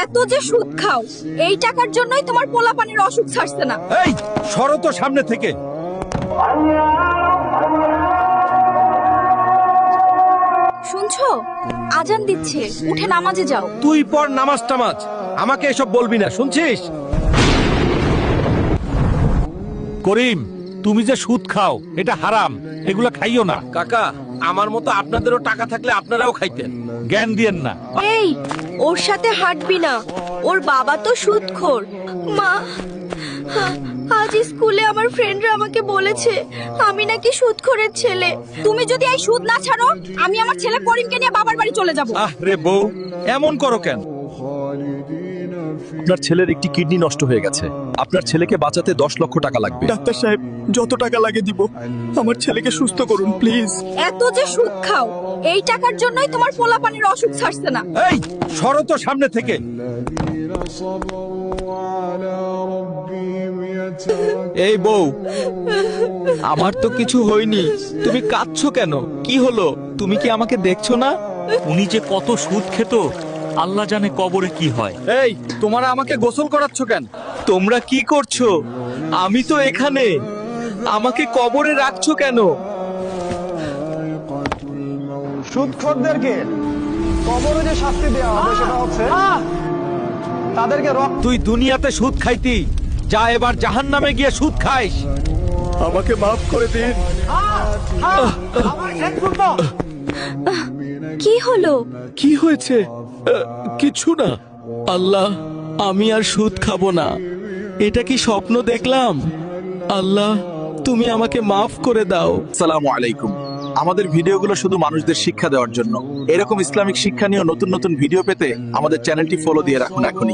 এত যে সুদ খাও, এই টাকার জন্যই তোমার পোলাপানের অসুখ ছাড়ছে না। এই সরো তো সামনে থেকে। শুনছো, আজান দিচ্ছে, উঠে নামাজে যাও। তুই পর নামাজ টামাজ, আমাকে এসব বলবি না, শুনছিস? করিম, তুমি যে সুদ খাও এটা হারাম, এগুলা খাইও না। কাকা, আমার মতো আপনাদেরও টাকা থাকলে আপনারাও খাইতেন। জ্ঞান দিয়েন না। এই, ওর সাথে হাঁটবি না, ওর বাবা তো সুদখোর। মা, আজ স্কুলে আমার ফ্রেন্ডরা আমাকে বলেছে আমি নাকি সুদখোরের ছেলে। তুমি যদি এই সুদ না ছাড়ো, আমি আমার ছেলে করিমকে নিয়ে বাবার বাড়ি চলে যাব। আহ রে বউ, এমন করো কেন? আপনার ছেলের একটি কিডনি নষ্ট হয়ে গেছে, আপনার ছেলেকে বাঁচাতে 10 লক্ষ টাকা লাগবে। ডাক্তার সাহেব, যত টাকা লাগে দিব, আমার ছেলেকে সুস্থ করুন প্লিজ। এত যে সুদ খাও, এই টাকার জন্যই তোমার পোলাপানের অসুখ ছাড়ছে না। এই সরো তো সামনে থেকে। এই বউ, আমার তো কিছু হয়নি, তুমি কাঁদছো কেন? কি হলো? তুমি কি আমাকে দেখছো না? উনি যে কত সুদ খেত, আল্লাহ জানে কবরে কি হয়। এই, তোমরা আমাকে গোসল করাচ্ছ কেন? তোমরা কি করছো? আমি তো এখানে, আমাকে কবরে রাখছো কেন? সুদখোরদেরকে কবরে যে শাস্তি দেওয়া হবে সেটা হচ্ছে তাদেরকে তুই দুনিয়াতে সুদ খাইতি, যা এবার জাহান্নামে গিয়ে সুদ খাইস। আমাকে মাফ করে দিন। কি হলো? কি হয়েছে? কিছু না। আল্লাহ, আমি আর সুদ খাবো না। এটা কি স্বপ্ন দেখলাম? আল্লাহ, তুমি আমাকে মাফ করে দাও। আসসালামু আলাইকুম। আমাদের ভিডিওগুলো শুধু মানুষদের শিক্ষা দেওয়ার জন্য। এরকম ইসলামিক শিক্ষা নিয়ে নতুন নতুন ভিডিও পেতে আমাদের চ্যানেলটি ফলো দিয়ে রাখুন এখনই।